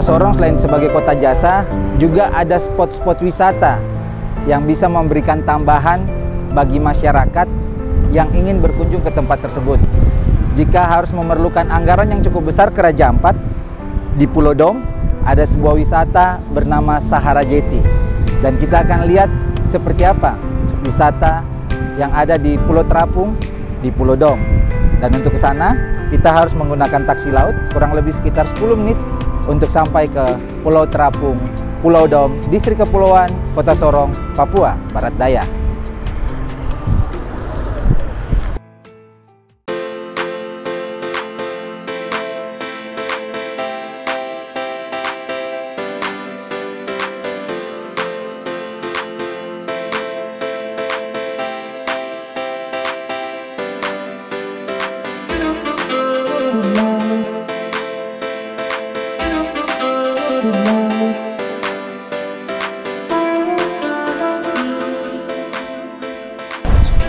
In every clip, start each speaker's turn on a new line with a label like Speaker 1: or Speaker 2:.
Speaker 1: Sorong selain sebagai kota jasa, juga ada spot-spot wisata yang bisa memberikan tambahan bagi masyarakat yang ingin berkunjung ke tempat tersebut. Jika harus memerlukan anggaran yang cukup besar ke Raja Ampat, di Pulau Dom ada sebuah wisata bernama Sahara Jetty. Dan kita akan lihat seperti apa wisata yang ada di Pulau Terapung, di Pulau Dom. Dan untuk ke sana, kita harus menggunakan taksi laut kurang lebih sekitar 10 menit untuk sampai ke Pulau Terapung, Pulau Dom, Distrik Kepulauan, Kota Sorong, Papua Barat Daya.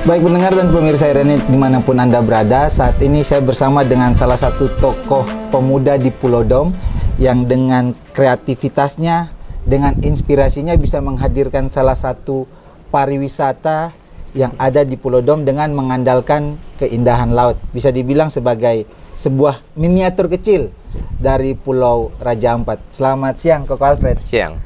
Speaker 1: Baik pendengar dan pemirsa Irenet dimanapun Anda berada, saat ini saya bersama dengan salah satu tokoh pemuda di Pulau Dom yang dengan kreativitasnya, dengan inspirasinya bisa menghadirkan salah satu pariwisata yang ada di Pulau Dom dengan mengandalkan keindahan laut. Bisa dibilang sebagai sebuah miniatur kecil dari Pulau Raja Ampat. Selamat siang Koko Alfred.
Speaker 2: Siang.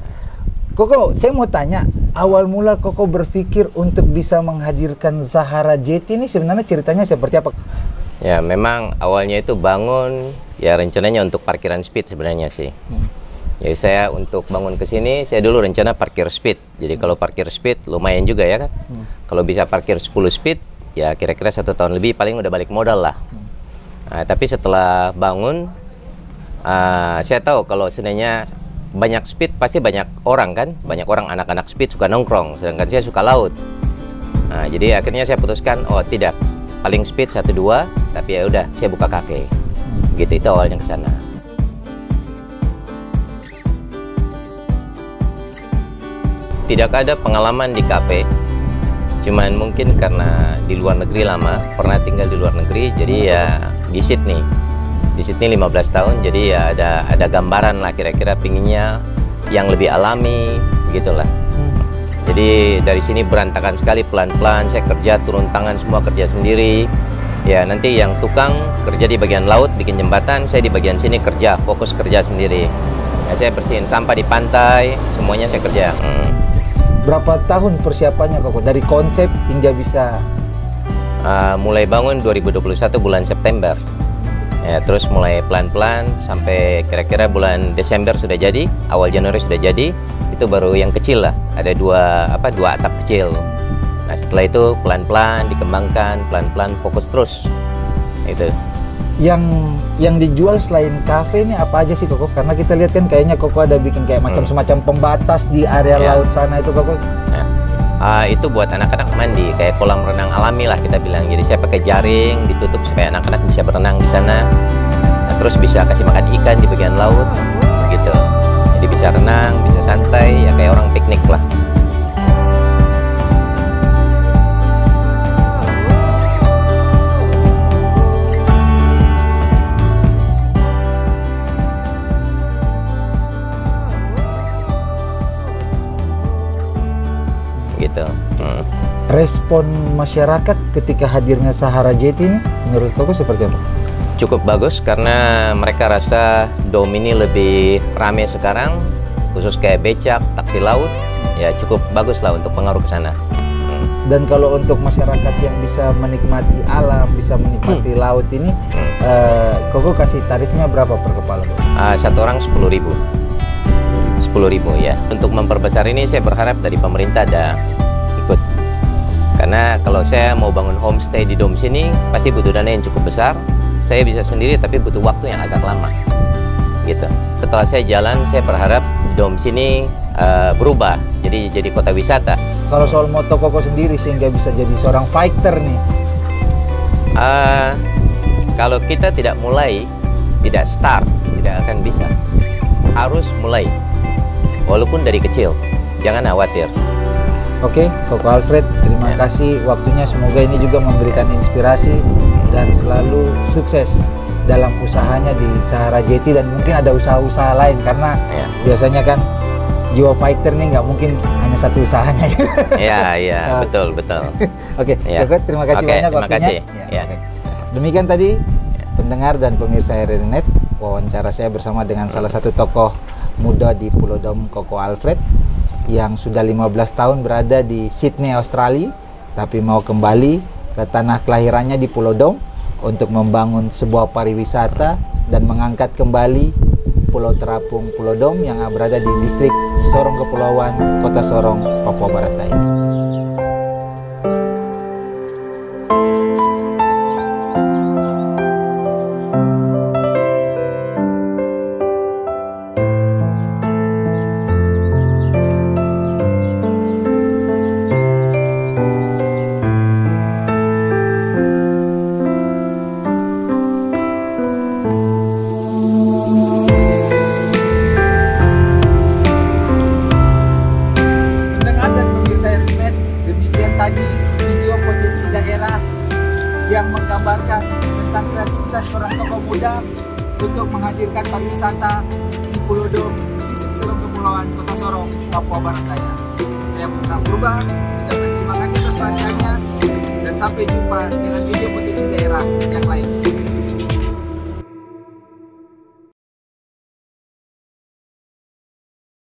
Speaker 1: Koko, saya mau tanya, awal mula Koko berpikir untuk bisa menghadirkan Sahara Jetty ini sebenarnya ceritanya seperti apa?
Speaker 2: Ya, memang awalnya itu bangun, ya rencananya untuk parkiran speed sebenarnya sih. Jadi saya untuk bangun ke sini, saya dulu rencana parkir speed. Jadi kalau parkir speed lumayan juga ya kan. Kalau bisa parkir 10 speed, ya kira-kira 1 tahun lebih paling udah balik modal lah. Nah, tapi setelah bangun, saya tahu kalau sebenarnya banyak speed pasti banyak orang kan, banyak orang anak-anak speed suka nongkrong, sedangkan saya suka laut. Nah, jadi akhirnya saya putuskan, oh tidak, paling speed 1-2, tapi ya udah saya buka kafe. Gitu, itu awalnya ke sana. Tidak ada pengalaman di kafe, cuman mungkin karena di luar negeri lama, pernah tinggal di luar negeri, jadi ya di Sydney. Di Sydney 15 tahun, jadi ya ada gambaran lah kira-kira pinginnya yang lebih alami gitulah. Jadi dari sini berantakan sekali, pelan-pelan saya kerja, turun tangan semua kerja sendiri. Ya nanti yang tukang kerja di bagian laut bikin jembatan, saya di bagian sini kerja, fokus kerja sendiri. Ya, saya bersihin sampah di pantai, semuanya saya kerja.
Speaker 1: Berapa tahun persiapannya Koko dari konsep hingga bisa?
Speaker 2: Mulai bangun 2021 bulan September. Ya, terus mulai pelan-pelan sampai kira-kira bulan Desember sudah jadi, awal Januari sudah jadi. Itu baru yang kecil lah, ada dua atap kecil. Nah setelah itu pelan-pelan dikembangkan, pelan-pelan fokus terus. Itu.
Speaker 1: Yang dijual selain kafe ini apa aja sih Koko? Karena kita lihat kan kayaknya Koko ada bikin kayak macam semacam pembatas di area laut sana itu Koko.
Speaker 2: Ya. Itu buat anak-anak mandi, kayak kolam renang alami lah kita bilang. Jadi saya pakai jaring ditutup supaya anak-anak bisa berenang di sana. Nah, terus bisa kasih makan ikan di bagian laut, gitu. Jadi bisa renang, bisa santai, ya kayak orang piknik lah. Gitu.
Speaker 1: Respon masyarakat ketika hadirnya Sahara Jetty ini menurut Koko seperti apa?
Speaker 2: Cukup bagus karena mereka rasa Dom ini lebih ramai sekarang, khusus kayak becak, taksi laut, ya cukup bagus lah untuk pengaruh ke sana.
Speaker 1: Dan kalau untuk masyarakat yang bisa menikmati alam, bisa menikmati laut ini, Koko kasih tarifnya berapa per kepala?
Speaker 2: Satu orang 10.000. 10.000 ya. Untuk memperbesar ini saya berharap dari pemerintah ada ikut. Karena kalau saya mau bangun homestay di Dom sini pasti butuh dana yang cukup besar. Saya bisa sendiri tapi butuh waktu yang agak lama. Gitu. Setelah saya jalan, saya berharap di Dom sini berubah jadi kota wisata.
Speaker 1: Kalau soal moto Koko sendiri sehingga bisa jadi seorang fighter nih.
Speaker 2: Kalau kita tidak mulai, tidak start, tidak akan bisa. Harus mulai. Walaupun dari kecil, jangan khawatir.
Speaker 1: Oke, Koko Alfred, terima kasih waktunya. Semoga ini juga memberikan inspirasi dan selalu sukses dalam usahanya di Sahara Jeti dan mungkin ada usaha-usaha lain karena biasanya kan jiwa fighter nih nggak mungkin hanya satu usahanya.
Speaker 2: Iya, betul.
Speaker 1: Oke, Joko, terima kasih banyak
Speaker 2: terima
Speaker 1: waktunya.
Speaker 2: kasih.
Speaker 1: Oke. Demikian tadi pendengar dan pemirsa RRI.net, wawancara saya bersama dengan salah satu tokoh muda di Pulau Dom, Koko Alfred, yang sudah 15 tahun berada di Sydney, Australia, tapi mau kembali ke tanah kelahirannya di Pulau Dom untuk membangun sebuah pariwisata dan mengangkat kembali Pulau Terapung Pulau Dom yang berada di distrik Sorong Kepulauan, Kota Sorong, Papua Barat Daya. Tadi video potensi daerah yang menggambarkan tentang kreativitas seorang tokoh muda untuk menghadirkan pariwisata di Pulau Dom, distrik Sorong Kepulauan, Kota Sorong, Papua Barat Daya. Saya Putra Purba, ucapkan terima kasih atas perhatiannya dan sampai jumpa dengan video potensi daerah yang lain.